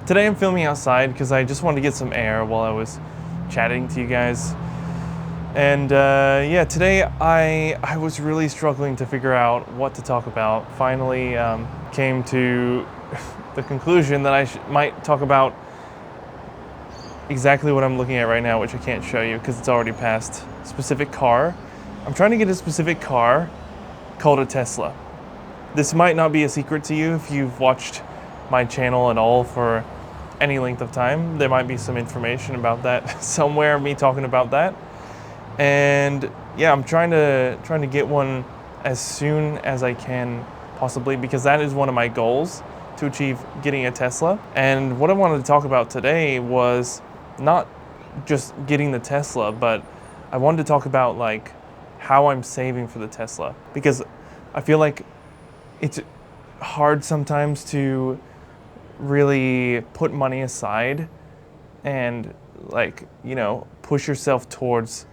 Today I'm filming outside because I just wanted to get some air while I was chatting to you guys. And yeah, today I was really struggling to figure out what to talk about. Finally came to the conclusion that I might talk about exactly what I'm looking at right now, which I can't show you because it's already past specific car. I'm trying to get a specific car called a Tesla. This might not be a secret to you if you've watched my channel at all for any length of time. There might be some information about that somewhere, me talking about that. And yeah, I'm trying to get one as soon as I can possibly, because that is one of my goals, to achieve getting a Tesla. And what I wanted to talk about today was not just getting the Tesla, but I wanted to talk about like how I'm saving for the Tesla, because I feel like it's hard sometimes to really put money aside and like, you know, push yourself towards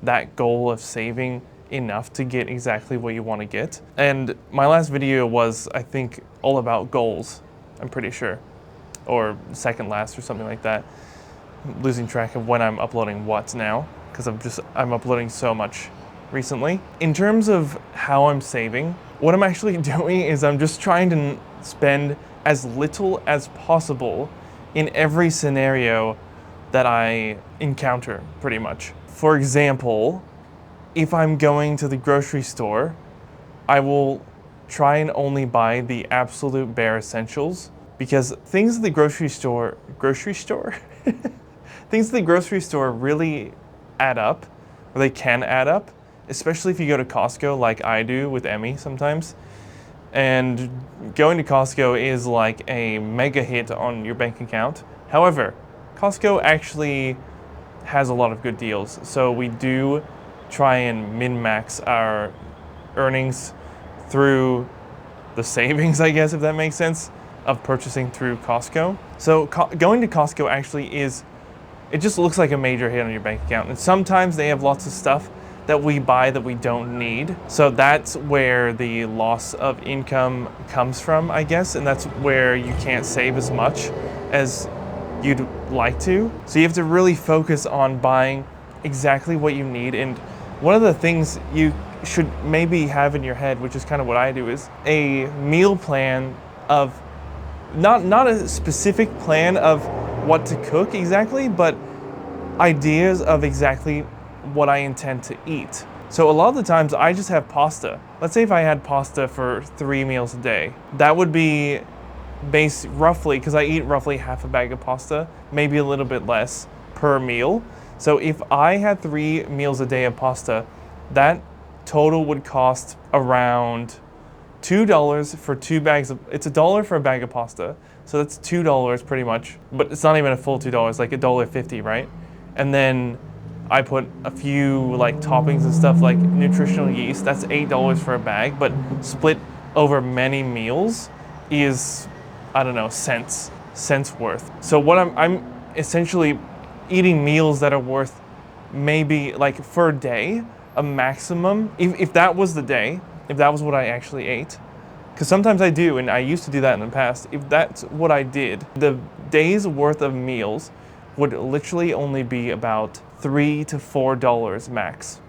that goal of saving enough to get exactly what you want to get. And my last video was, I think, all about goals, I'm pretty sure, or second last or something like that. I'm losing track of when I'm uploading what now, because I'm uploading so much recently. In terms of how I'm saving, what I'm actually doing is I'm just trying to spend as little as possible in every scenario that I encounter, pretty much. For example, if I'm going to the grocery store, I will try and only buy the absolute bare essentials, because things at the grocery store things at the grocery store really add up, or they can add up, especially if you go to Costco like I do with Emmy sometimes. And going to Costco is like a mega hit on your bank account. However, Costco actually has a lot of good deals, so we do try and min-max our earnings through the savings, I guess, if that makes sense, of purchasing through Costco. So going to Costco actually it just looks like a major hit on your bank account. And sometimes they have lots of stuff that we buy that we don't need. So that's where the loss of income comes from, I guess. And that's where you can't save as much as you'd like to. So you have to really focus on buying exactly what you need. And one of the things you should maybe have in your head, which is kind of what I do, is a meal plan of not a specific plan of what to cook exactly, but ideas of exactly what I intend to eat. So a lot of the times I just have pasta. Let's say if I had pasta for 3 meals a day, that would be based roughly, because I eat roughly half a bag of pasta, maybe a little bit less per meal. So if I had 3 meals a day of pasta, that total would cost around $2 for 2 bags of, it's $1 for a bag of pasta. So that's $2 pretty much, but it's not even a full $2, like $1.50, right? And then I put a few like toppings and stuff like nutritional yeast. That's $8 for a bag, but split over many meals is, I don't know, cents worth. So what I'm essentially eating meals that are worth maybe like for a day, a maximum, if that was the day, if that was what I actually ate, because sometimes I do, and I used to do that in the past. If that's what I did, the day's worth of meals would literally only be about $3 to $4 max.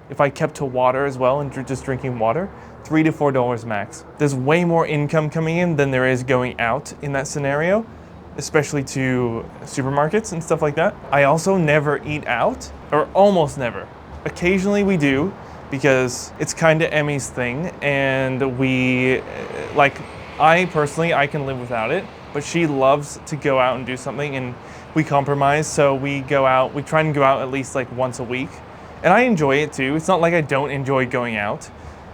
If I kept to water as well and just drinking water, $3 to $4 max. There's way more income coming in than there is going out in that scenario, especially to supermarkets and stuff like that. I also never eat out, or almost never. Occasionally we do, because it's kind of Emmy's thing, and we, like, I personally, I can live without it, but she loves to go out and do something, and we compromise, so we go out, we try and go out at least like once a week, and I enjoy it too. It's not like I don't enjoy going out,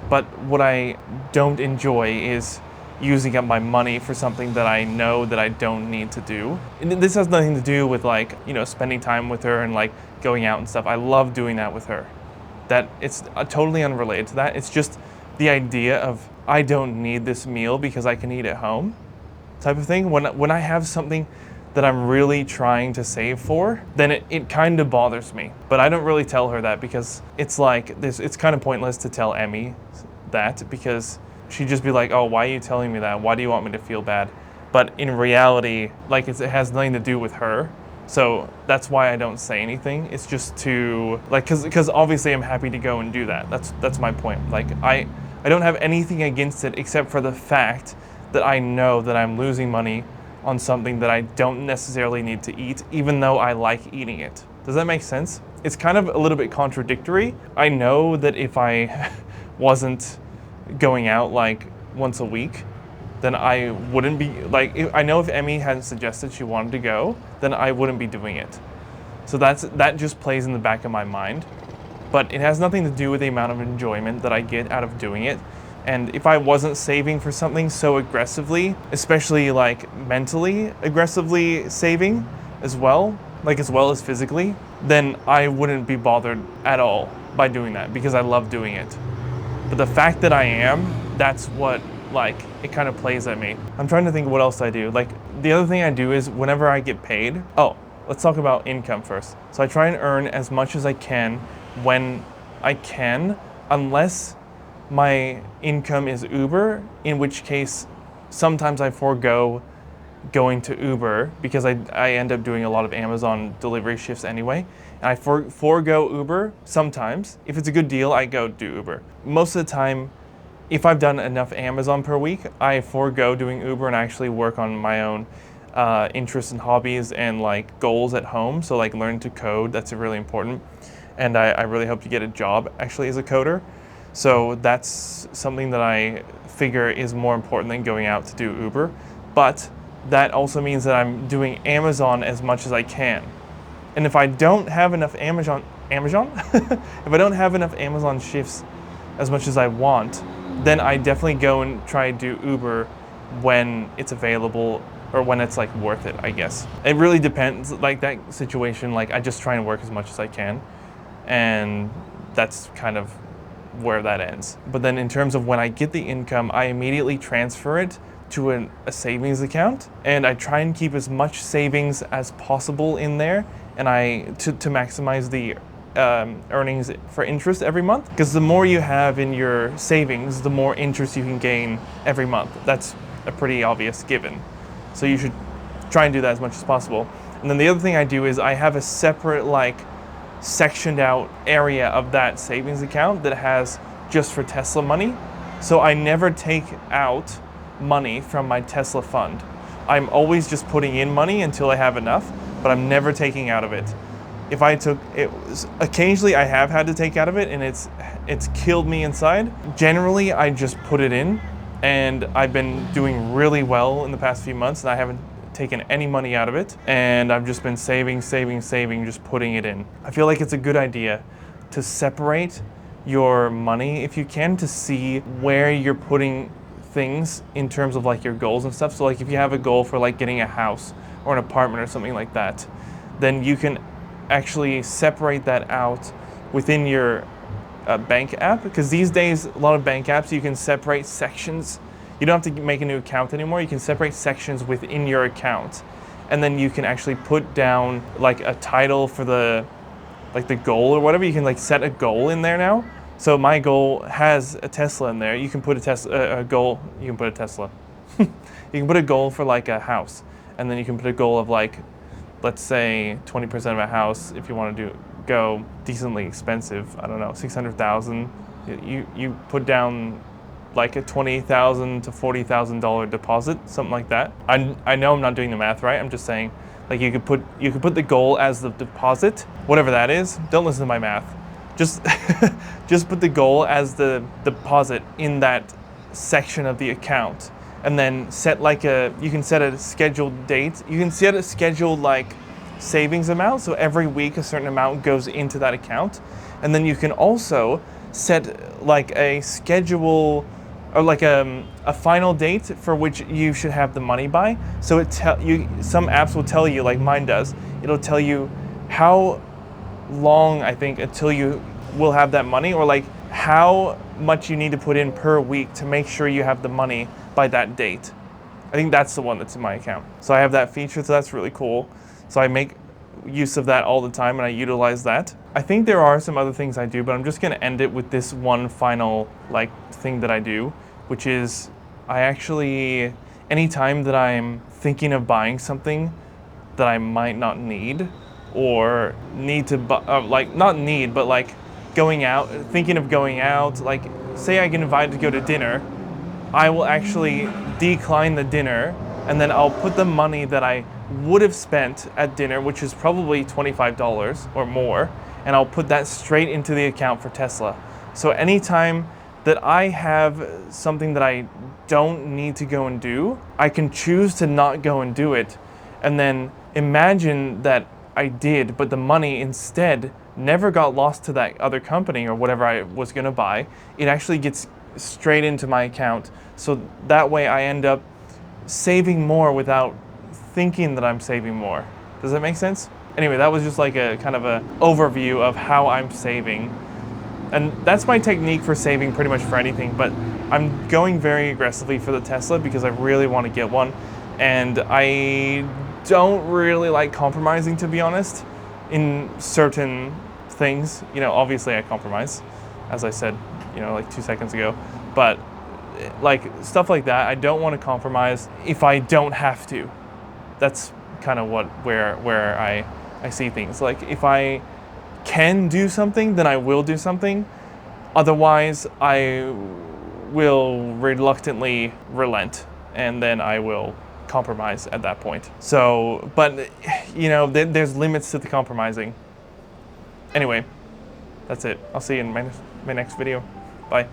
but what I don't enjoy is using up my money for something that I know that I don't need to do. And this has nothing to do with like, you know, spending time with her and like going out and stuff. I love doing that with her. That it's totally unrelated to that. It's just the idea of I don't need this meal because I can eat at home type of thing. When I have something that I'm really trying to save for, then it kind of bothers me. But I don't really tell her that, because it's like this. It's kind of pointless to tell Emmy that, because she'd just be like, oh, why are you telling me that? Why do you want me to feel bad? but in reality, like it has nothing to do with her. So that's why I don't say anything. It's just to like, because obviously I'm happy to go and do that. That's my point. Like I don't have anything against it except for the fact that I know that I'm losing money on something that I don't necessarily need to eat, even though I like eating it. Does that make sense? It's kind of a little bit contradictory. I know that if I wasn't going out like once a week, then I wouldn't be, like, I know if Emmy hadn't suggested she wanted to go, then I wouldn't be doing it. So that just plays in the back of my mind. But it has nothing to do with the amount of enjoyment that I get out of doing it. And if I wasn't saving for something so aggressively, especially like mentally aggressively saving as well, like as well as physically, then I wouldn't be bothered at all by doing that because I love doing it. But the fact that I am, that's what, like, it kind of plays at me. I'm trying to think of what else I do. Like, the other thing I do is whenever I get paid, let's talk about income first. So I try and earn as much as I can when I can, unless my income is Uber, in which case sometimes I forego going to Uber because I end up doing a lot of Amazon delivery shifts anyway. And I forego Uber sometimes. If it's a good deal, I go do Uber. Most of the time, if I've done enough Amazon per week, I forego doing Uber and actually work on my own interests and hobbies and like goals at home. So like learn to code, that's really important. And I really hope to get a job actually as a coder. So that's something that I figure is more important than going out to do Uber. But that also means that I'm doing Amazon as much as I can. And if I don't have enough Amazon? If I don't have enough Amazon shifts as much as I want, then I definitely go and try to do Uber when it's available or when it's like worth it, I guess. It really depends, like that situation, like I just try and work as much as I can. And that's kind of where that ends. But then in terms of when I get the income, I immediately transfer it to a savings account, and I try and keep as much savings as possible in there, and to maximize the earnings for interest every month. Because the more you have in your savings, the more interest you can gain every month. That's a pretty obvious given. So you should try and do that as much as possible. And then the other thing I do is I have a separate like sectioned out area of that savings account that has just for Tesla money. So I never take out money from my Tesla fund. I'm always just putting in money until I have enough, but I'm never taking out of it. If I took it, occasionally I have had to take out of it, and it's killed me inside. Generally, I just put it in, and I've been doing really well in the past few months, and I haven't taken any money out of it, and I've just been saving, just putting it in. I feel like it's a good idea to separate your money if you can, to see where you're putting things in terms of like your goals and stuff. So like if you have a goal for like getting a house or an apartment or something like that, then you can actually separate that out within your bank app, because these days a lot of bank apps you can separate sections. You don't have to make a new account anymore. You can separate sections within your account, and then you can actually put down like a title for the goal or whatever. You can like set a goal in there now. So my goal has a Tesla in there. You can put a goal. You can put a Tesla. You can put a goal for like a house, and then you can put a goal of like, let's say 20% of a house. If you want to go decently expensive, I don't know, 600,000. You put down like a $20,000 to $40,000 deposit, something like that. I know I'm not doing the math right. I'm just saying, like you could put the goal as the deposit, whatever that is. Don't listen to my math. Just just put the goal as the deposit in that section of the account, and then set like you can set a scheduled date. You can set a scheduled like savings amount, so every week a certain amount goes into that account, and then you can also set like a schedule or like a final date for which you should have the money by. So some apps will tell you, like mine does, it'll tell you how long I think until you will have that money, or like how much you need to put in per week to make sure you have the money by that date. I think that's the one that's in my account. So I have that feature, so that's really cool. So I make use of that all the time, and I utilize that. I think there are some other things I do, but I'm just gonna end it with this one final like thing that I do, which is I actually anytime that I'm thinking of buying something that I might not need, or need to buy, like not need, but like going out, thinking of going out, like say I get invited to go to dinner, I will actually decline the dinner, and then I'll put the money that I would have spent at dinner, which is probably $25 or more, and I'll put that straight into the account for Tesla. So anytime that I have something that I don't need to go and do, I can choose to not go and do it, and then imagine that I did, but the money instead never got lost to that other company or whatever I was gonna buy. It actually gets straight into my account. So that way I end up saving more without thinking that I'm saving more. Does that make sense? Anyway, that was just like a kind of a overview of how I'm saving. And that's my technique for saving pretty much for anything, but I'm going very aggressively for the Tesla because I really want to get one. And I don't really like compromising, to be honest, in certain things. You know, obviously I compromise, as I said, you know, like 2 seconds ago, but like stuff like that, I don't want to compromise if I don't have to. That's kind of where I see things. Like if I can do something, then I will do something. Otherwise, I will reluctantly relent, and then I will compromise at that point. So, but you know, there's limits to the compromising. Anyway, that's it. I'll see you in my next video. Bye.